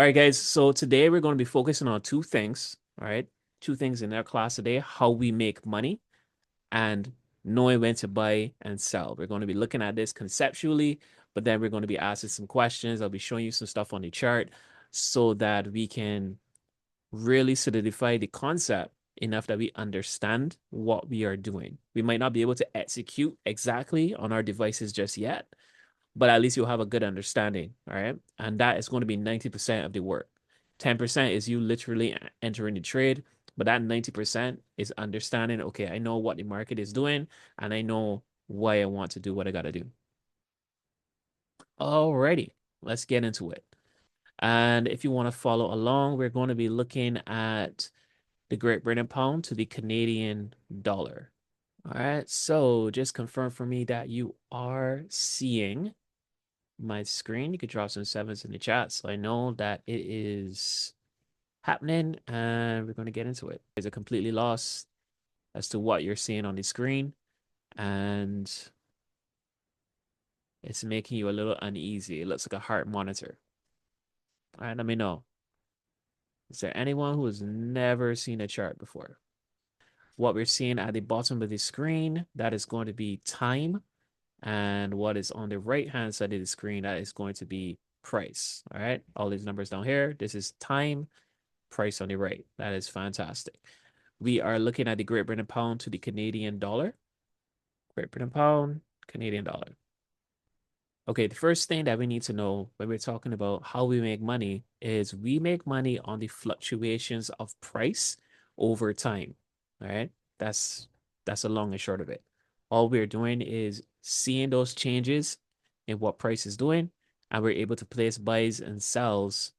All right, guys. So today we're going to be focusing on two things. All right. Two things in our class today, how we make money and knowing when to buy and sell. We're going to be looking at this conceptually, but then we're going to be asking some questions. I'll be showing you some stuff on the chart so that we can really solidify the concept enough that we understand what we are doing. We might not be able to execute exactly on our devices just yet, but at least you'll have a good understanding. All right. And that is going to be 90% of the work. 10% is you literally entering the trade, but that 90% is understanding, okay, I know what the market is doing and I know why I want to do what I got to do. Alrighty, let's get into it. And if you want to follow along, we're going to be looking at the Great Britain pound to the Canadian dollar. All right, so just confirm for me that you are seeing my screen. You could drop some sevens in the chat so I know that it is happening and we're going to get into it. Is it completely lost as to what you're seeing on the screen and it's making you a little uneasy. It looks like a heart monitor. All right, let me know. Is there anyone who has never seen a chart before? What we're seeing at the bottom of the screen, that is going to be time. And what is on the right-hand side of the screen, that is going to be price. All right, all these numbers down here, this is time, price on the right. That is fantastic. We are looking at the Great Britain pound to the Canadian dollar. Great Britain pound, Canadian dollar. Okay, the first thing that we need to know when we're talking about how we make money is we make money on the fluctuations of price over time. All right, that's the long and short of it. All we're doing is seeing those changes in what price is doing, and we're able to place buys and sells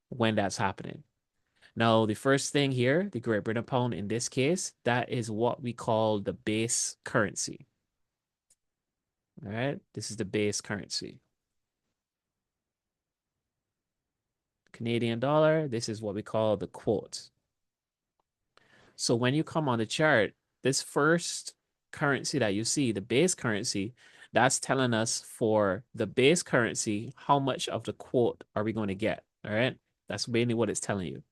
when that's happening. Now, the first thing here, the Great Britain pound in this case, that is what we call the base currency. All right, this is the base currency. Canadian dollar, this is what we call the quote. So when you come on the chart, this first currency that you see, the base currency, that's telling us for the base currency, how much of the quote are we going to get? All right, that's mainly what it's telling you.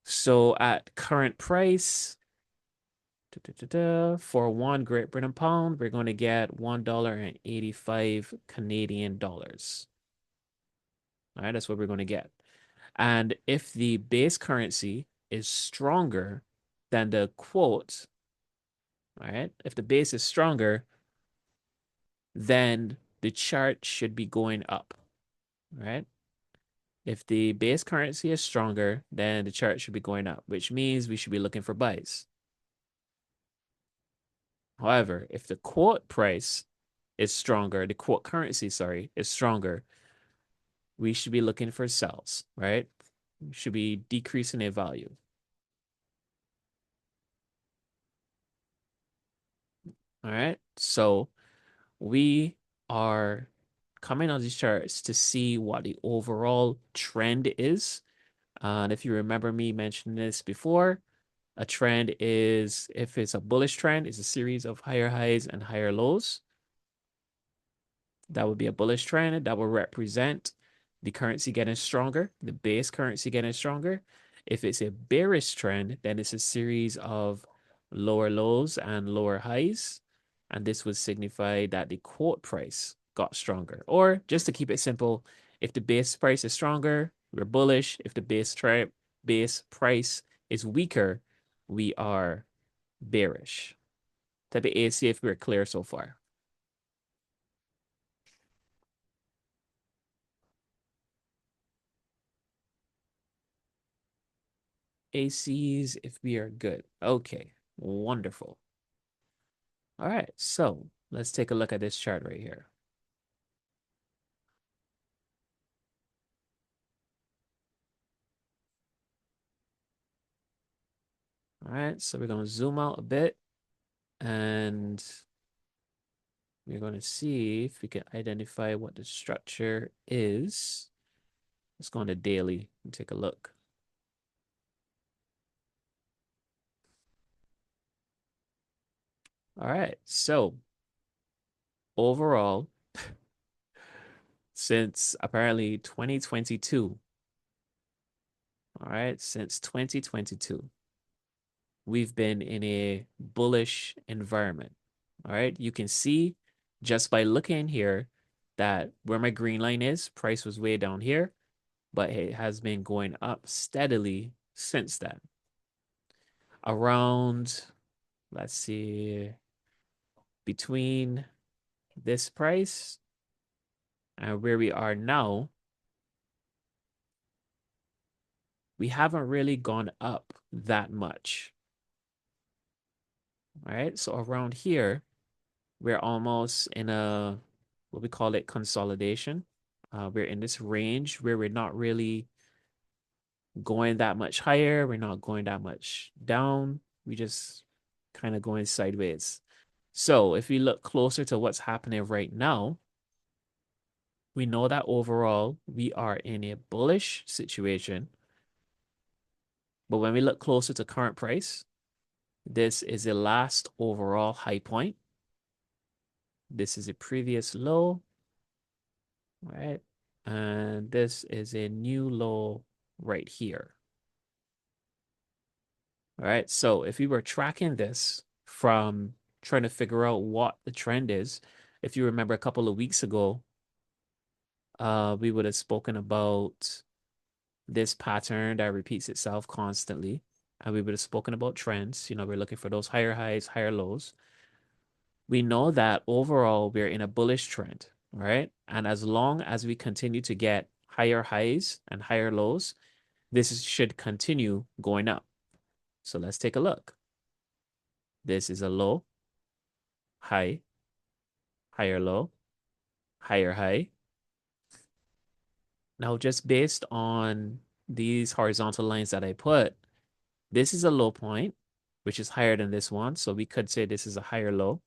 So at current price, for one Great Britain pound, we're going to get $1.85 Canadian dollars. All right, that's what we're going to get. And if the base currency is stronger than the quote, all right, if the base is stronger, then the chart should be going up, all right? If the base currency is stronger, then the chart should be going up, which means we should be looking for buys. However, if the quote price is stronger, the quote currency, sorry, is stronger, we should be looking for sells, right? We should be decreasing in value. All right. So we are coming on these charts to see what the overall trend is. And if you remember me mentioning this before, a trend is, if it's a bullish trend, it's a series of higher highs and higher lows. That would be a bullish trend that will represent the currency getting stronger, the base currency getting stronger. If it's a bearish trend, then it's a series of lower lows and lower highs. And this would signify that the quote price got stronger. Or just to keep it simple, if the base price is stronger, we're bullish. If the base price is weaker, we are bearish. Type of A, see if we're clear so far. ACs if we are good. Okay, wonderful. All right, so let's take a look at this chart right here. All right, so we're going to zoom out a bit and we're going to see if we can identify what the structure is. Let's go on to daily and take a look. All right, so overall, since apparently 2022. All right, since 2022, we've been in a bullish environment. All right, you can see just by looking here that where my green line is, price was way down here, but it has been going up steadily since then. Around, let's see, between this price and where we are now, we haven't really gone up that much. All right, so around here, we're almost in a, what we call it, consolidation. We're in this range where we're not really going that much higher. We're not going that much down. We just kind of going sideways. So if we look closer to what's happening right now, we know that overall we are in a bullish situation. But when we look closer to current price, this is the last overall high point. This is a previous low, right? And this is a new low right here. All right. So if we were tracking this from trying to figure out what the trend is, if you remember a couple of weeks ago, we would have spoken about this pattern that repeats itself constantly. And we would have spoken about trends. You know, we're looking for those higher highs, higher lows. We know that overall we're in a bullish trend, right? And as long as we continue to get higher highs and higher lows, should continue going up. So let's take a look. This is a low, high, higher low, higher high. Now, just based on these horizontal lines that I put, this is a low point, which is higher than this one. So we could say this is a higher low,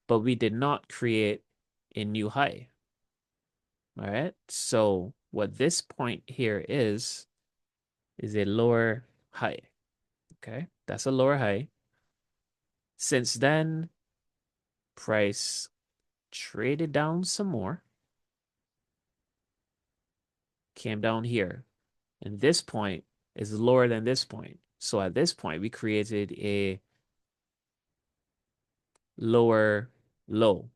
but we did not create a new high. All right. So what this point here is a lower high. Okay. That's a lower high. Since then, price traded down some more, came down here. And this point is lower than this point. So at this point, we created a lower low,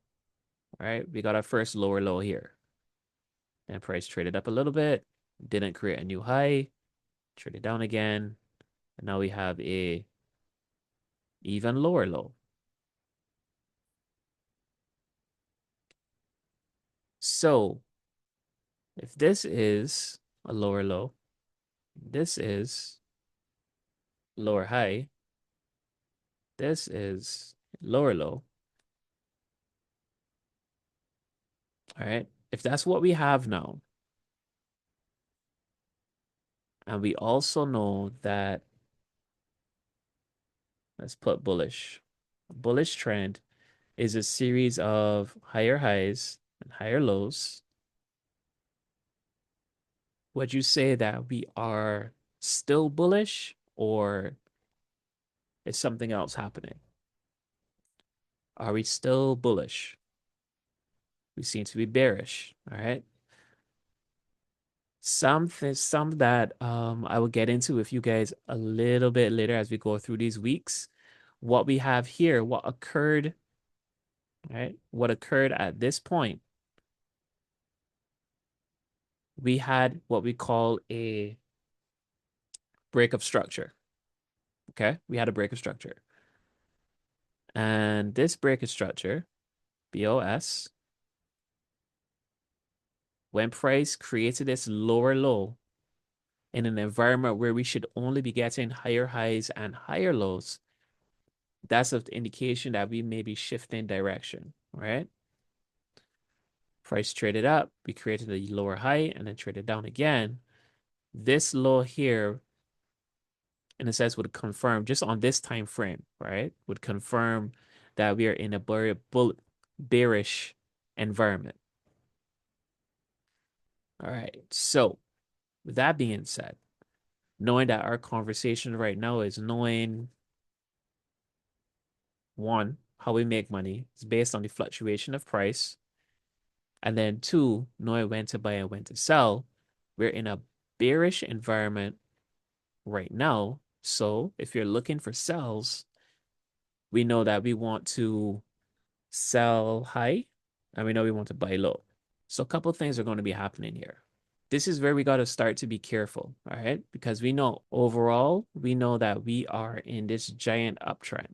right? We got our first lower low here. And price traded up a little bit, didn't create a new high, traded down again. And now we have a even lower low. So if this is a lower low, this is lower high, this is lower low. All right. If that's what we have now, and we also know that, let's put bullish. Bullish trend is a series of higher highs and higher lows. Would you say that we are still bullish, or is something else happening? Are we still bullish? We seem to be bearish. All right. Some that I will get into with you guys a little bit later as we go through these weeks. What we have here, what occurred, right? What occurred at this point, we had what we call a break of structure. Okay, we had a break of structure. And this break of structure, BOS, when price created this lower low in an environment where we should only be getting higher highs and higher lows, that's an indication that we may be shifting direction, right? Price traded up, we created a lower high and then traded down again. This low here, in a sense, would confirm just on this time frame, right? Would confirm that we are in a bearish environment. All right. So with that being said, knowing that our conversation right now is knowing, one, how we make money is based on the fluctuation of price. And then two, knowing when to buy and when to sell. We're in a bearish environment right now. So if you're looking for sells, we know that we want to sell high and we know we want to buy low. So a couple of things are going to be happening here. This is where we got to start to be careful, all right? Because we know overall, we know that we are in this giant uptrend.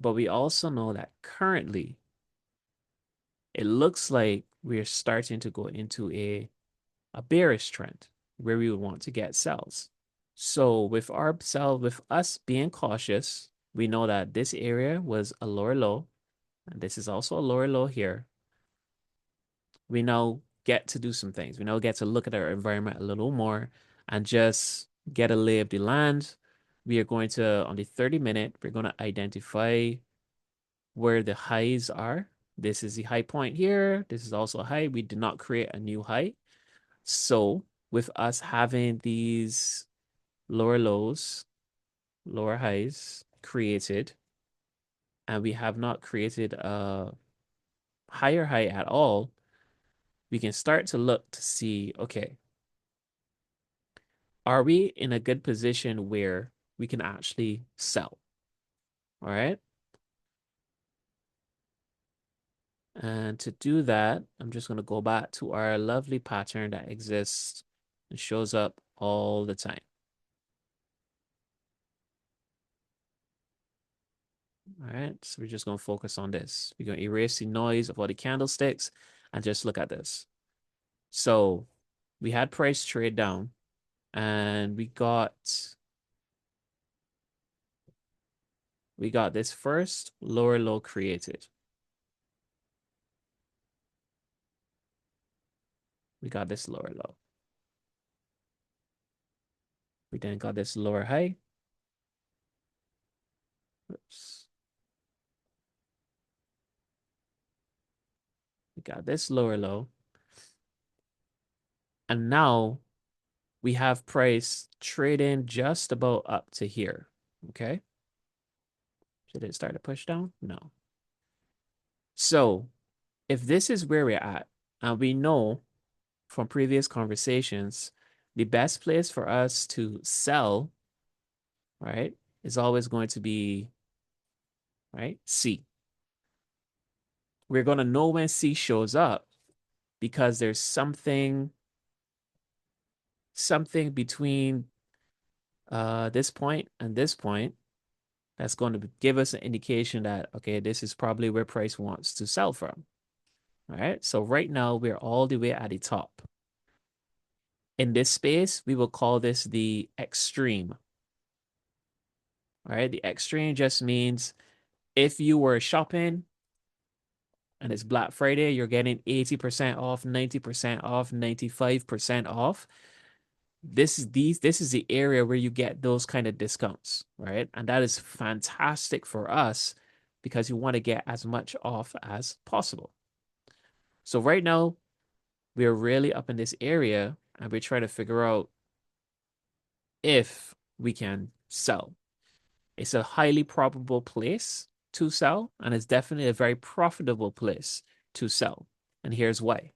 But we also know that currently it looks like we're starting to go into a bearish trend where we would want to get sells. So with with us being cautious, we know that this area was a lower low, and this is also a lower low here. We now get to do some things. We now get to look at our environment a little more and just get a lay of the land. We are going to, on the 30-minute, we're going to identify where the highs are. This is the high point here. This is also a high. We did not create a new high. So with us having these lower lows, lower highs created, and we have not created a higher high at all, we can start to look to see, okay, are we in a good position where we can actually sell? All right. And to do that, I'm just going to go back to our lovely pattern that exists and shows up all the time. All right. So we're just going to focus on this. We're going to erase the noise of all the candlesticks and just look at this. So we had price trade down and we got this first lower low created. We got this lower low. We then got this lower high. Oops. We got this lower low. And now we have price trading just about up to here. Okay. Should it start to push down? No. So if this is where we're at, and we know from previous conversations, the best place for us to sell, right, is always going to be, right, C. We're going to know when C shows up because there's something between this point and this point that's going to give us an indication that, okay, this is probably where price wants to sell from. All right. So right now we're all the way at the top. In this space, we will call this the extreme. All right. The extreme just means if you were shopping and it's Black Friday, you're getting 80% off, 90% off, 95% off. This is the area where you get those kind of discounts, right? And that is fantastic for us because you want to get as much off as possible. So right now, we're really up in this area and we're trying to figure out if we can sell. It's a highly probable place to sell, and it's definitely a very profitable place to sell. And here's why.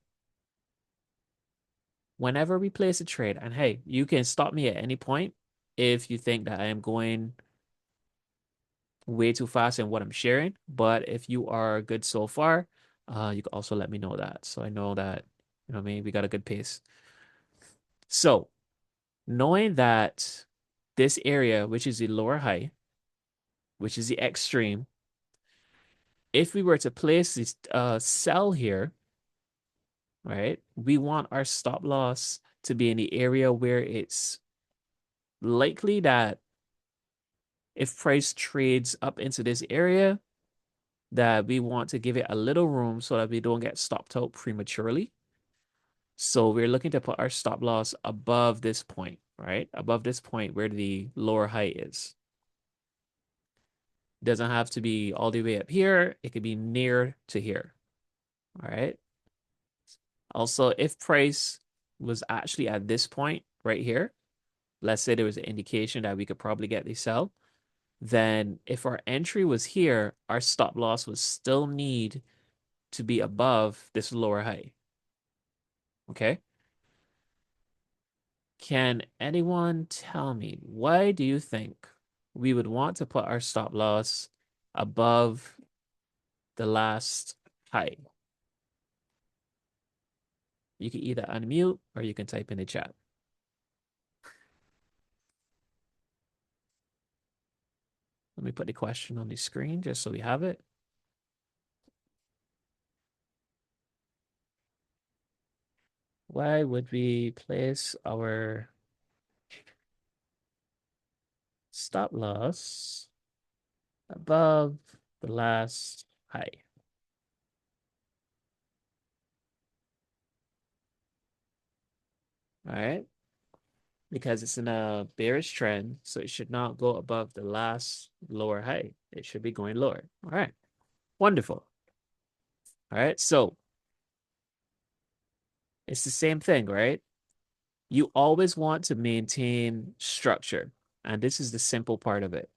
Whenever we place a trade, and hey, you can stop me at any point if you think that I am going way too fast in what I'm sharing. But if you are good so far, you can also let me know that. So I know that, you know what I mean, we got a good pace. So knowing that this area, which is the lower high, which is the extreme, if we were to place this sell here, right, we want our stop loss to be in the area where it's likely that if price trades up into this area, that we want to give it a little room so that we don't get stopped out prematurely. So we're looking to put our stop loss above this point, right? Above this point where the lower high is. Doesn't have to be all the way up here. It could be near to here. All right. Also, if price was actually at this point right here, let's say there was an indication that we could probably get the sell, then if our entry was here, our stop loss would still need to be above this lower high. Okay. Can anyone tell me why do you think we would want to put our stop loss above the last high? You can either unmute or you can type in the chat. Let me put the question on the screen just so we have it. Why would we place our stop loss above the last high? All right. Because it's in a bearish trend, so it should not go above the last lower high. It should be going lower. All right. Wonderful. All right. So it's the same thing, right? You always want to maintain structure. And this is the simple part of it.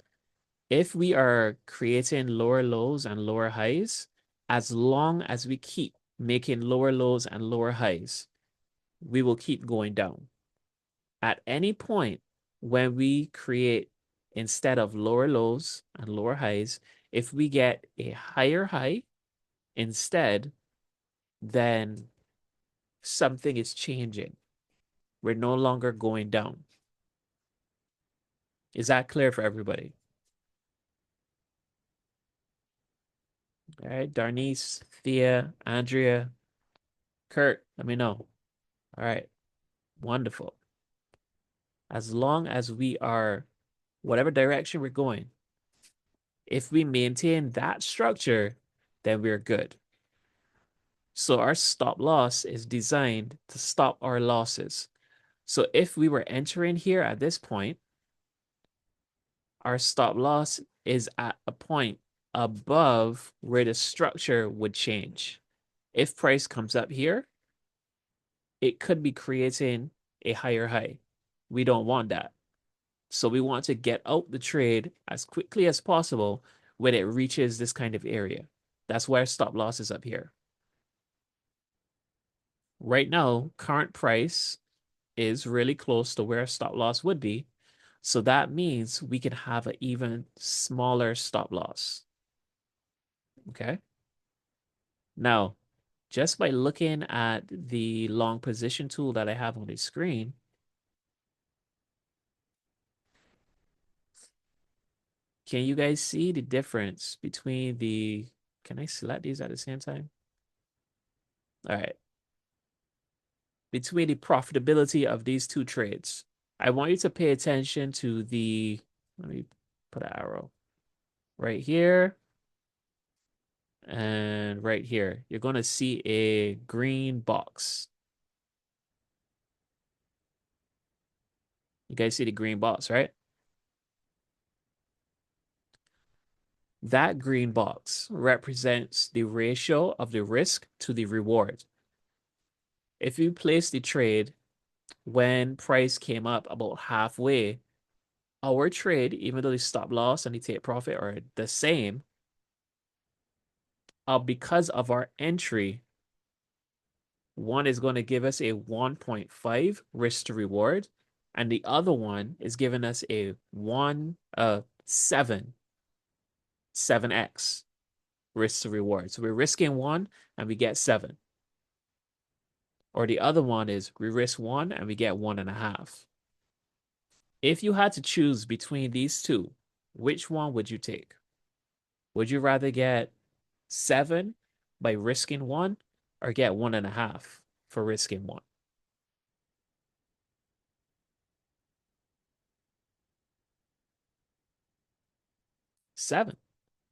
If we are creating lower lows and lower highs, as long as we keep making lower lows and lower highs, we will keep going down. At any point when we create, instead of lower lows and lower highs, if we get a higher high instead, then something is changing. We're no longer going down. Is that clear for everybody? All right, Darnice, Thea, Andrea, Kurt, let me know. All right, wonderful. As long as we are, whatever direction we're going, if we maintain that structure, then we're good. So our stop loss is designed to stop our losses. So if we were entering here at this point, our stop loss is at a point above where the structure would change. If price comes up here, it could be creating a higher high. We don't want that. So we want to get out the trade as quickly as possible when it reaches this kind of area. That's why our stop loss is up here. Right now, current price is really close to where stop loss would be. So that means we can have an even smaller stop loss. Okay. Now, just by looking at the long position tool that I have on the screen, can you guys see the difference between the, can I select these at the same time? All right. Between the profitability of these two trades. I want you to pay attention to the, let me put an arrow right here and right here. You're going to see a green box. You guys see the green box, right? That green box represents the ratio of the risk to the reward. If you place the trade when price came up about halfway, our trade, even though the stop loss and the take profit are the same, because of our entry, one is going to give us a 1.5 risk to reward, and the other one is giving us a 7x risk to reward. So we're risking 1 and we get 7. Or the other one is we risk 1 and we get 1.5. If you had to choose between these two, which one would you take? Would you rather get 7 by risking 1 or get 1.5 for risking 1? 7,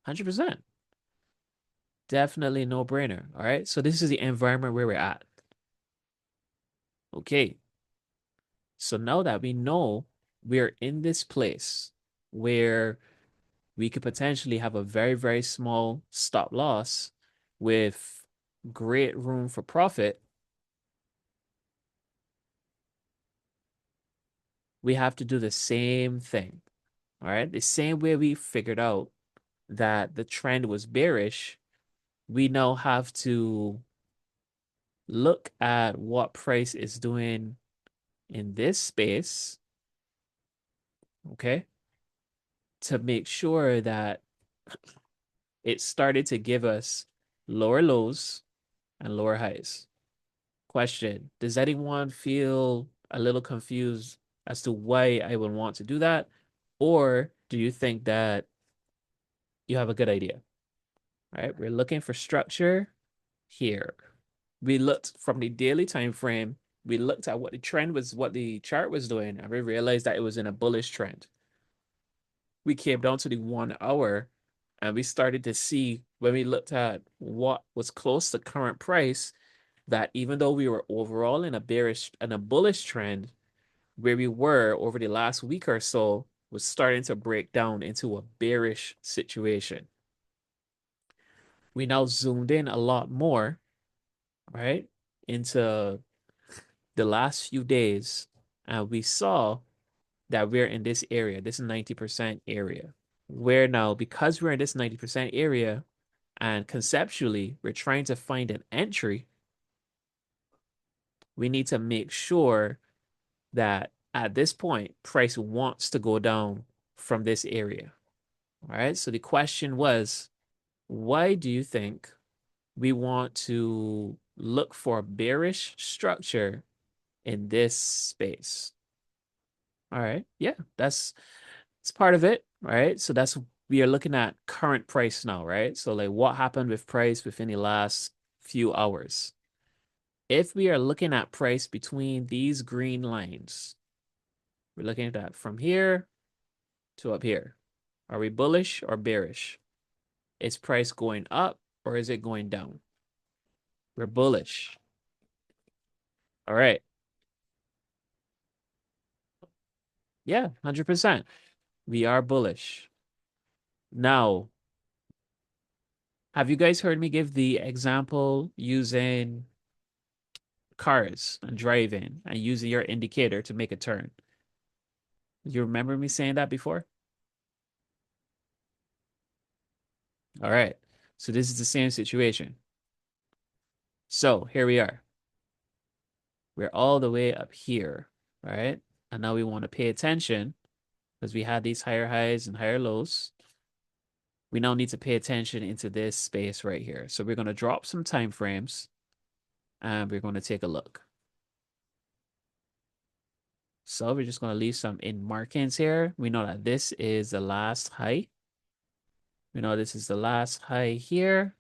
100%. Definitely no brainer. All right. So this is the environment where we're at. Okay. So now that we know we're in this place where we could potentially have a very, very small stop loss with great room for profit, we have to do the same thing. All right. The same way we figured out that the trend was bearish, we now have to look at what price is doing in this space, okay, to make sure that it started to give us lower lows and lower highs. Question: does anyone feel a little confused as to why I would want to do that? Or do you think that you have a good idea? All right, we're looking for structure here. We looked from the daily time frame. We looked at what the trend was, what the chart was doing, and we realized that it was in a bullish trend. We came down to the 1 hour and we started to see when we looked at what was close to current price that even though we were overall in a bearish and a bullish trend, where we were over the last week or so was starting to break down into a bearish situation. We now zoomed in a lot more, right, into the last few days, and we saw that we're in this area, this 90% area. Where now, because we're in this 90% area, and conceptually, we're trying to find an entry, we need to make sure that at this point, price wants to go down from this area. All right. So the question was, why do you think we want to look for a bearish structure in this space? All right. Yeah, it's part of it. All right. So that's we are looking at current price now, right? So like what happened with price within the last few hours. If we are looking at price between these green lines, we're looking at that from here to up here. Are we bullish or bearish? Is price going up or is it going down? We're bullish. All right. Yeah, 100%. We are bullish. Now, have you guys heard me give the example using cars and driving and using your indicator to make a turn? You remember me saying that before? All right. So this is the same situation. So here we are. We're all the way up here, right? And now we want to pay attention because we had these higher highs and higher lows. We now need to pay attention into this space right here. So we're going to drop some time frames and we're going to take a look. So we're just going to leave some in markings here. We know that this is the last high. We know this is the last high here.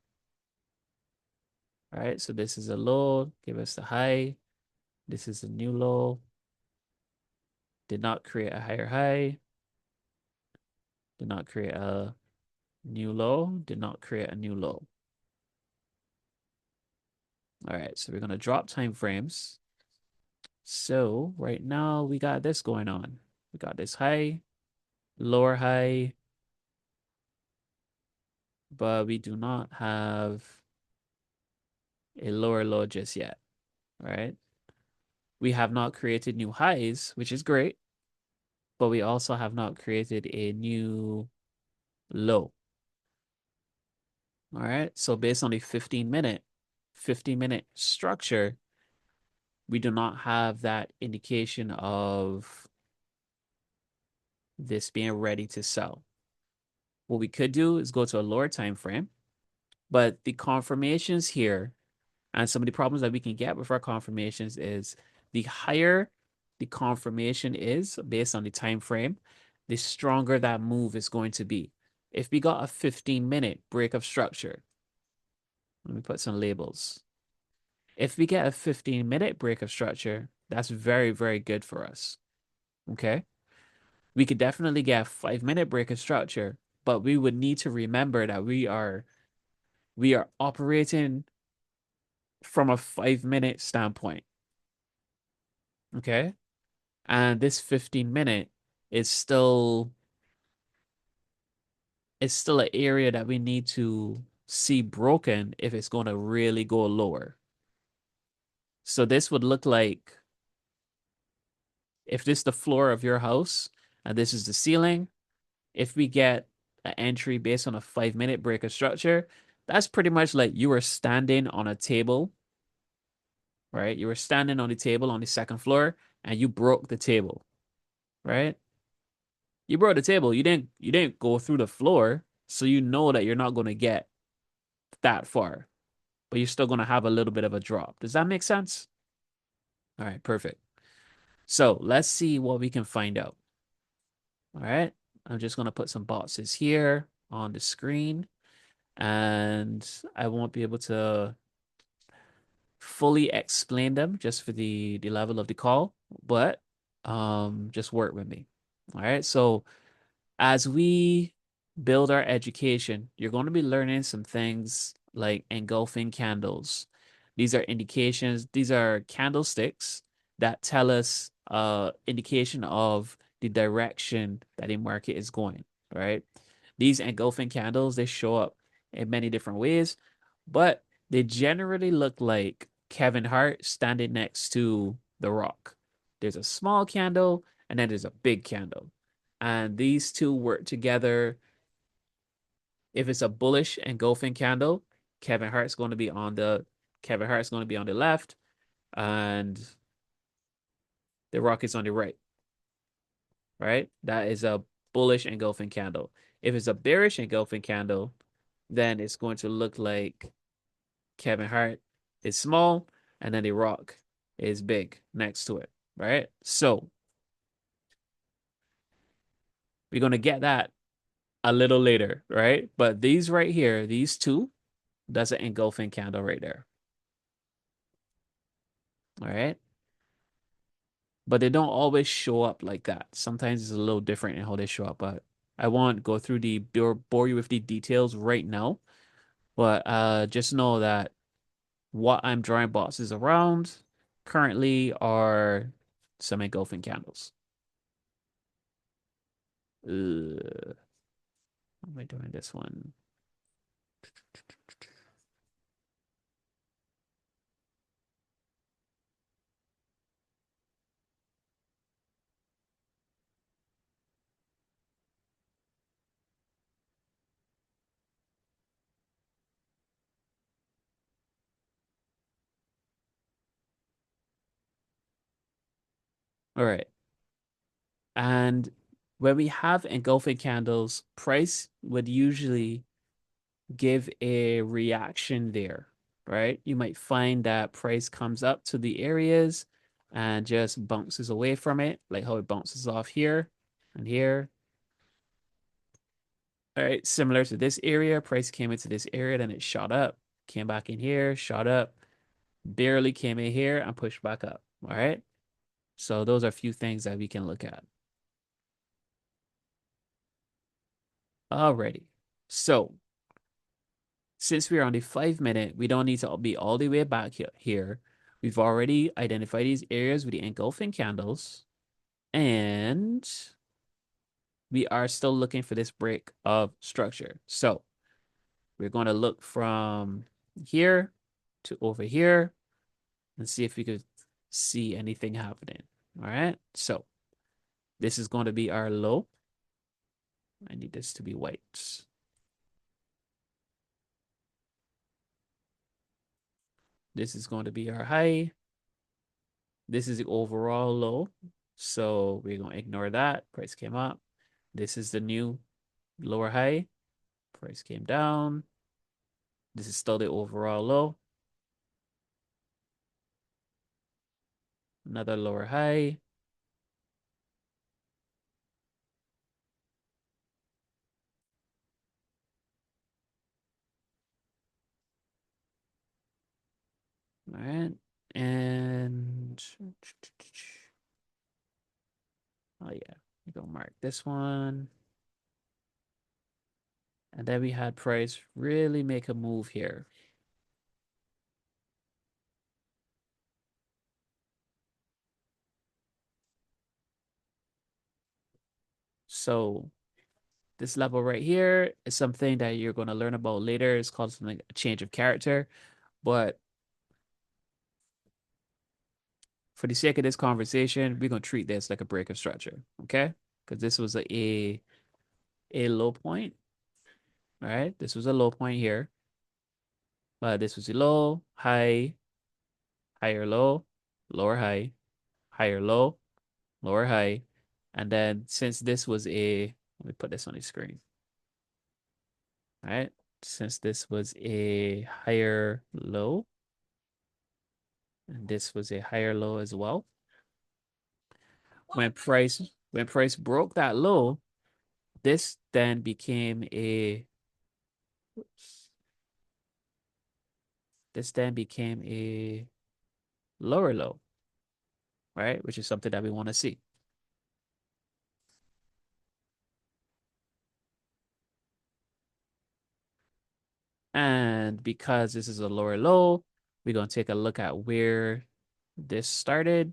All right, so this is a low. Give us the high. This is a new low. Did not create a higher high. Did not create a new low. Did not create a new low. All right, so we're going to drop time frames. So right now we got this going on. We got this high, lower high, but we do not have a lower low just yet, right? We have not created new highs, which is great, but we also have not created a new low. All right, so based on the 15-minute structure, we do not have that indication of this being ready to sell. What we could do is go to a lower time frame, but the confirmations here and some of the problems that we can get with our confirmations is the higher the confirmation is based on the time frame, the stronger that move is going to be. If we got a 15-minute break of structure, let me put some labels. If we get a 15-minute break of structure, that's very, very good for us. Okay. We could definitely get a 5-minute break of structure, but we would need to remember that we are operating from a 5-minute standpoint. Okay. And this 15-minute is still an area that we need to see broken if it's going to really go lower. So this would look like if this is the floor of your house and this is the ceiling, if we get an entry based on a 5-minute break of structure, That's pretty much like you were standing on a table, right? You were standing on the table on the second floor and you broke the table, right? You broke the table. You didn't go through the floor, so you know that you're not going to get that far, but you're still going to have a little bit of a drop. Does that make sense? All right, perfect. So let's see what we can find out. All right. I'm just going to put some boxes here on the screen, and I won't be able to fully explain them just for the level of the call, but just work with me. All right. So as we build our education, you're going to be learning some things like engulfing candles. These are indications, these are candlesticks that tell us indication of the direction that a market is going, right? These engulfing candles, they show up in many different ways, but they generally look like Kevin Hart standing next to The Rock. There's a small candle and then there's a big candle, and these two work together. If it's a bullish engulfing candle, Kevin Hart's going to be on the Kevin Hart's going to be on the left, and the Rock is on the right. Right? That is a bullish engulfing candle. If it's a bearish engulfing candle, then it's going to look like Kevin Hart is small, and then the Rock is big next to it. Right? So we're going to get that a little later, right? But these right here, these two, that's an engulfing candle right there. All right. But they don't always show up like that. Sometimes it's a little different in how they show up. But I won't go through the bore you with the details right now. But just know that what I'm drawing boxes around currently are some engulfing candles. How am I doing this one? All right. And when we have engulfing candles, price would usually give a reaction there, right? You might find that price comes up to the areas and just bounces away from it, like how it bounces off here and here. All right, similar to this area, price came into this area, then it shot up, came back in here, shot up, barely came in here and pushed back up. All right. So those are a few things that we can look at. Alrighty. So since we're on the 5 minute, we don't need to be all the way back here. We've already identified these areas with the engulfing candles, and we are still looking for this break of structure. So we're going to look from here to over here and see if we could see anything happening. All right. So this is going to be our low. I need this to be white. This is going to be our high. This is the overall low. So we're going to ignore that. Price came up. This is the new lower high. Price came down. This is still the overall low. Another lower high. All right. And oh yeah, we go mark this one. And then we had price really make a move here. So this level right here is something that you're going to learn about later. It's called something a change of character. But for the sake of this conversation, we're going to treat this like a break of structure, okay? Because this was a low point, all right? This was a low point here. This was a low, high, higher low, lower high, higher low, lower high. And then since this was let me put this on the screen. All right. Since this was a higher low, and this was a higher low as well. When price broke that low, this then became a lower low, right? Which is something that we want to see. And because this is a lower low, we're going to take a look at where this started.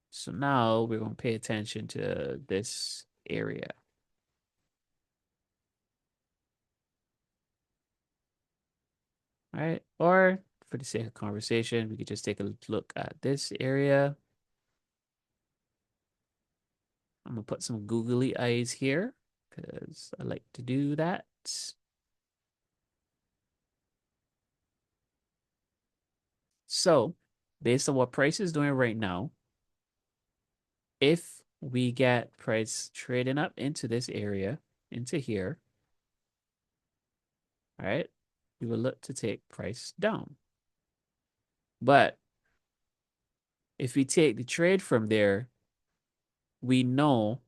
So now we're going to pay attention to this area. All right. Or for the sake of conversation, we could just take a look at this area. I'm going to put some googly eyes here because I like to do that. So based on what price is doing right now, if we get price trading up into this area, into here, all right, we will look to take price down. But if we take the trade from there, we know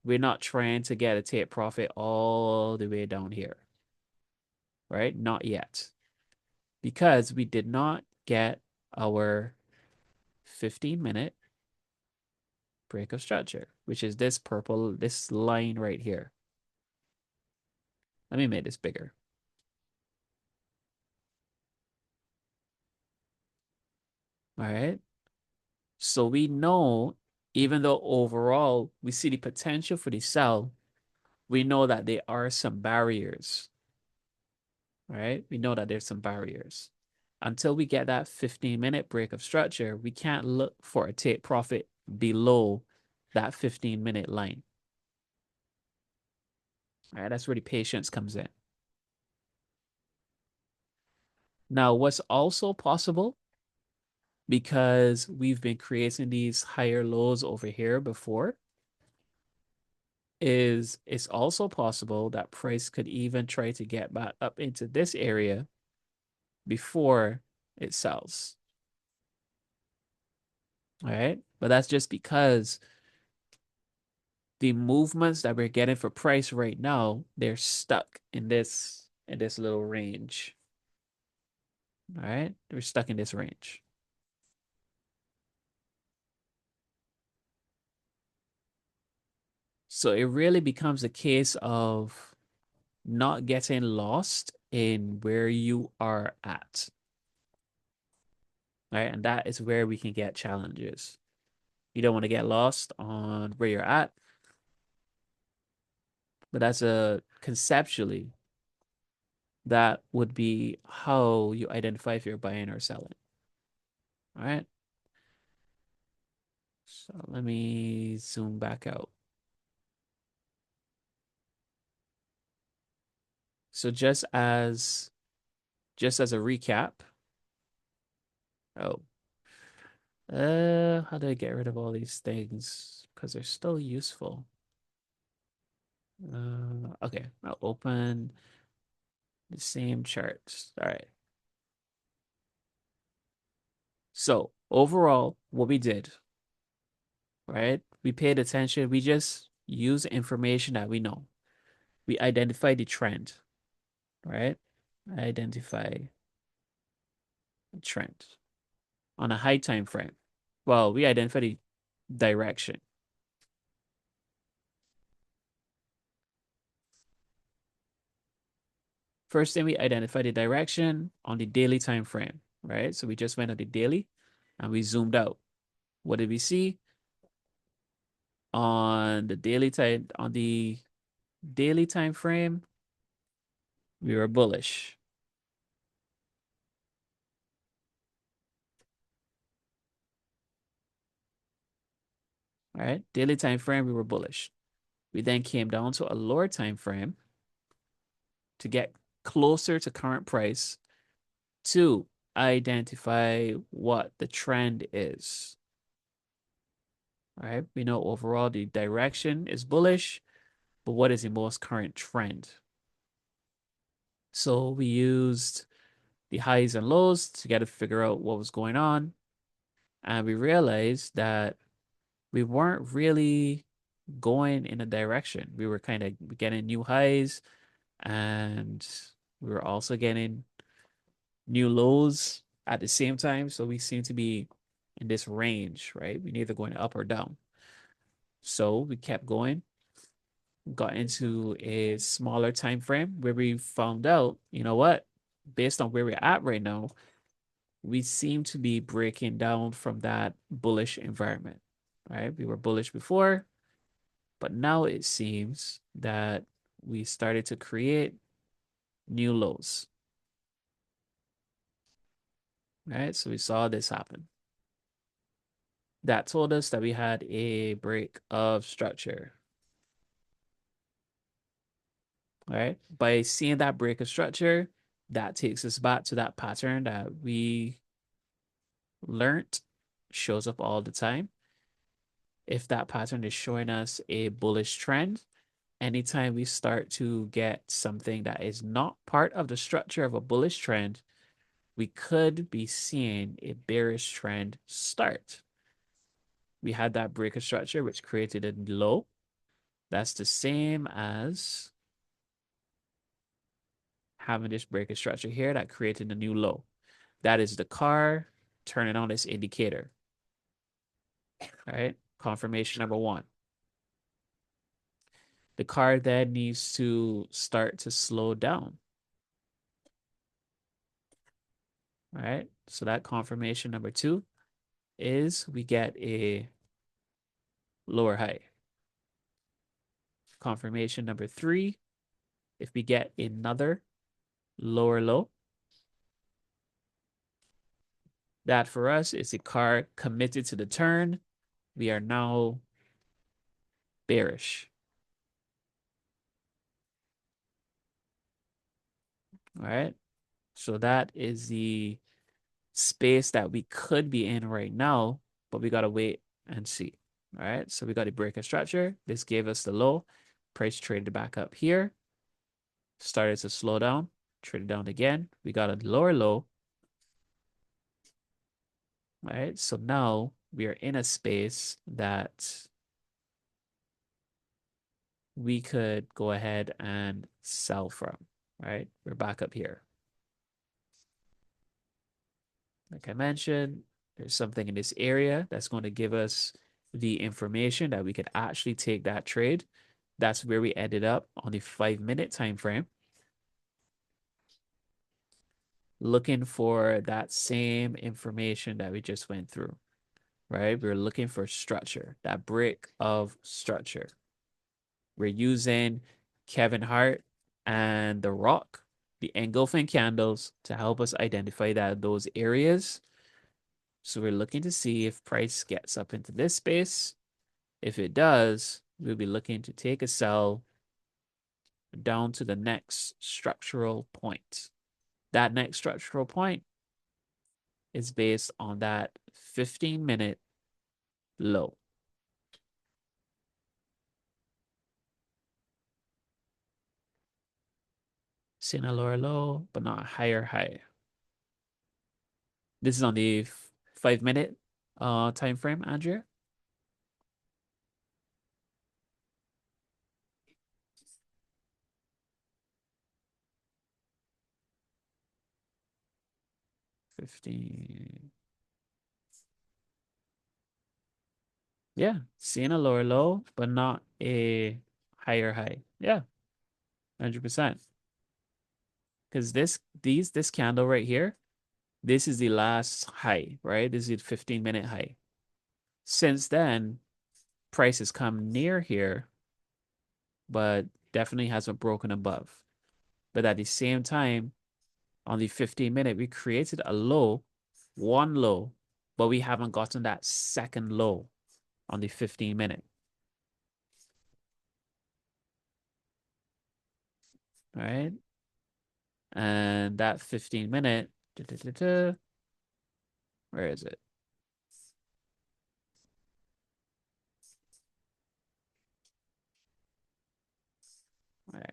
we're not trying to get a take profit all the way down here, right? Not yet. Because we did not get our 15-minute break of structure, which is this line right here. Let me make this bigger. All right. So we know, even though overall we see the potential for the sell, we know that there are some barriers. All right. We know that there's some barriers. Until we get that 15-minute break of structure, we can't look for a take profit below that 15-minute line. All right. That's where the patience comes in. Now, what's also possible, because we've been creating these higher lows over here before, is it's also possible that price could even try to get back up into this area before it sells. All right. But that's just because the movements that we're getting for price right now, they're stuck in this little range. All right. They're stuck in this range. So it really becomes a case of not getting lost in where you are at. Right. And that is where we can get challenges. You don't want to get lost on where you're at. But that's conceptually, that would be how you identify if you're buying or selling. All right. So let me zoom back out. So just as a recap. Oh. How do I get rid of all these things? Because they're still useful. Okay, I'll open the same charts. All right. So overall, what we did, right? We paid attention. We just use information that we know. We identify the trend, right? Identify a trend on a high time frame. Well, we identify the direction. First thing, we identify the direction on the daily time frame, right? So we just went on the daily and we zoomed out. What did we see? On the daily time frame, we were bullish. All right, daily time frame, we were bullish. We then came down to a lower time frame to get closer to current price to identify what the trend is. All right, we know overall the direction is bullish, but what is the most current trend? So we used the highs and lows to get to figure out what was going on. And we realized that we weren't really going in a direction. We were kind of getting new highs and we were also getting new lows at the same time. So we seem to be in this range, right? We neither going up or down. So we kept going, got into a smaller time frame where we found out, you know what, based on where we're at right now, we seem to be breaking down from that bullish environment, right? We were bullish before, but now it seems that we started to create new lows, right? So we saw this happen. That told us that we had a break of structure, right? By seeing that break of structure, that takes us back to that pattern that we learned shows up all the time. If that pattern is showing us a bullish trend, anytime we start to get something that is not part of the structure of a bullish trend, we could be seeing a bearish trend start. We had that break of structure, which created a low. That's the same as having this break of structure here that created a new low. That is the car turning on this indicator. All right, confirmation number one. The car then needs to start to slow down. All right, so that confirmation number two is we get a lower high. Confirmation number three, if we get another lower low, that for us is a car committed to the turn. We are now bearish. All right, so that is the space that we could be in right now, but we got to wait and see. All right, so we got a break of structure. This gave us the low. Price traded back up here, started to slow down, traded down again. We got a lower low. All right, so now we are in a space that we could go ahead and sell from. Right, we're back up here. Like I mentioned, there's something in this area that's going to give us the information that we could actually take that trade. That's where we ended up on the 5-minute time frame. Looking for that same information that we just went through, right? We're looking for structure, that break of structure. We're using Kevin Hart and The Rock, the engulfing candles, to help us identify those areas. So we're looking to see if price gets up into this space. If it does, we'll be looking to take a sell down to the next structural point. That next structural point is based on that 15-minute low. Seeing a lower low, but not a higher high. This is on the 5-minute time frame, Andrea. 15. Yeah, seeing a lower low, but not a higher high. Yeah, 100%. Because this candle right here, this is the last high, right? This is the 15-minute high. Since then, price has come near here, but definitely hasn't broken above. But at the same time, on the 15-minute, we created a low, one low, but we haven't gotten that second low on the 15-minute. All right. And that 15-minute, where is it?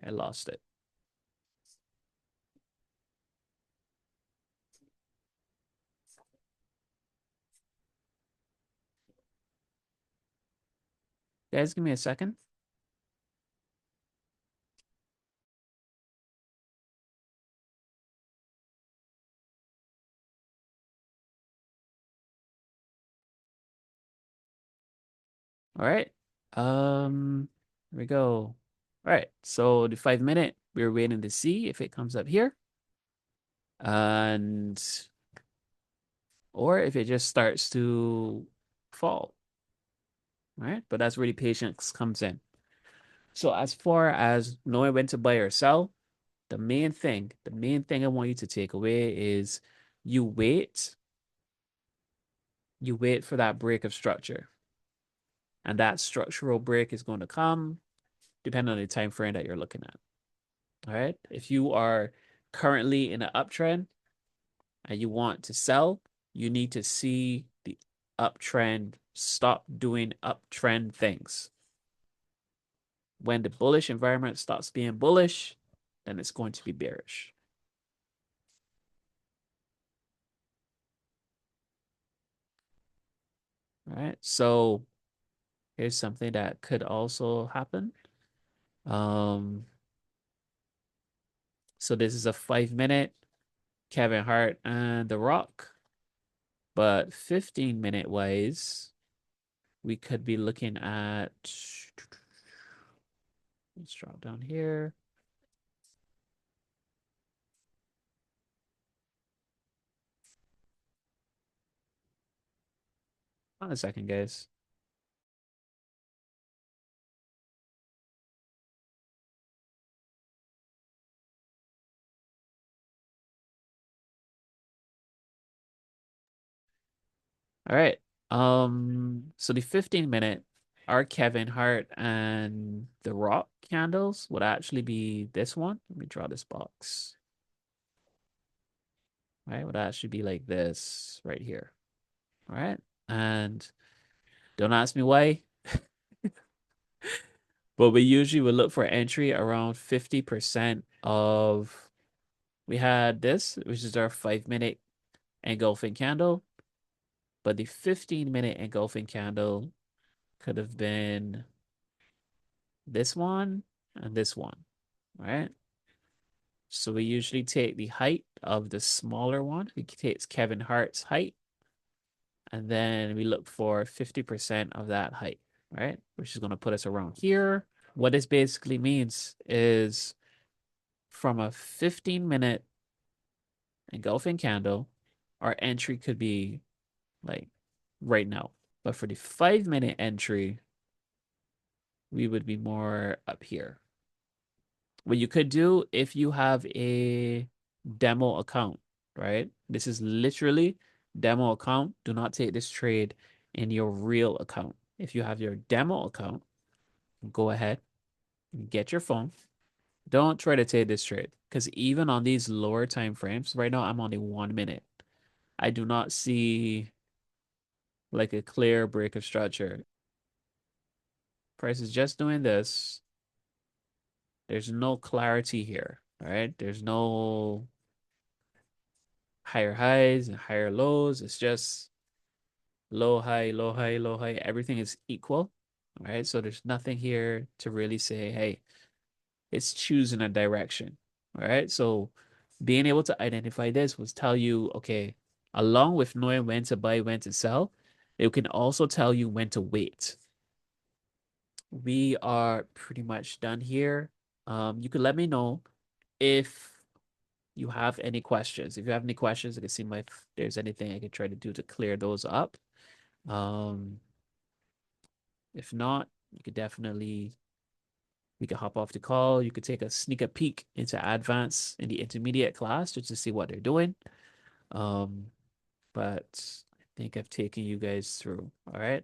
I lost it. Guys, give me a second. All right. Here we go. All right. So the 5-minute, we're waiting to see if it comes up here. And or if it just starts to fall. All right. But that's where the patience comes in. So as far as knowing when to buy or sell, the main thing I want you to take away is you wait, you wait for that break of structure. And that structural break is going to come depending on the time frame that you're looking at. All right. If you are currently in an uptrend and you want to sell, you need to see the uptrend stop doing uptrend things. When the bullish environment stops being bullish, then it's going to be bearish. All right. So here's something that could also happen. So this is a 5-minute Kevin Hart and The Rock. But 15-minute wise, we could be looking at, let's drop down here. On a second, guys. All right. So the 15-minute, our Kevin Hart and The Rock candles would actually be this one. Let me draw this box. All right, would actually be like this right here. All right. And don't ask me why, but we usually would look for entry around 50% of, we had this, which is our 5-minute engulfing candle, but the 15-minute engulfing candle could have been this one and this one, right? So we usually take the height of the smaller one. We take Kevin Hart's height, and then we look for 50% of that height, right? Which is going to put us around here. What this basically means is from a 15-minute engulfing candle, our entry could be like right now. But for the 5-minute entry, we would be more up here. What you could do if you have a demo account, right? This is literally demo account. Do not take this trade in your real account. If you have your demo account, go ahead and get your phone. Don't try to take this trade because even on these lower time frames, right now I'm on a 1 minute. I do not see like a clear break of structure. Price is just doing this. There's no clarity here, right? There's no higher highs and higher lows. It's just low, high, low, high, low, high. Everything is equal, right? So there's nothing here to really say, hey, it's choosing a direction, right? So being able to identify this will tell you, okay, along with knowing when to buy, when to sell, it can also tell you when to wait. We are pretty much done here. You could let me know if you have any questions. If you have any questions, I can see if there's anything I can try to do to clear those up. Um, if not, you could definitely, we could hop off the call. You could take a sneak a peek into advanced in the intermediate class just to see what they're doing. Um, but I think I've taken you guys through. All right.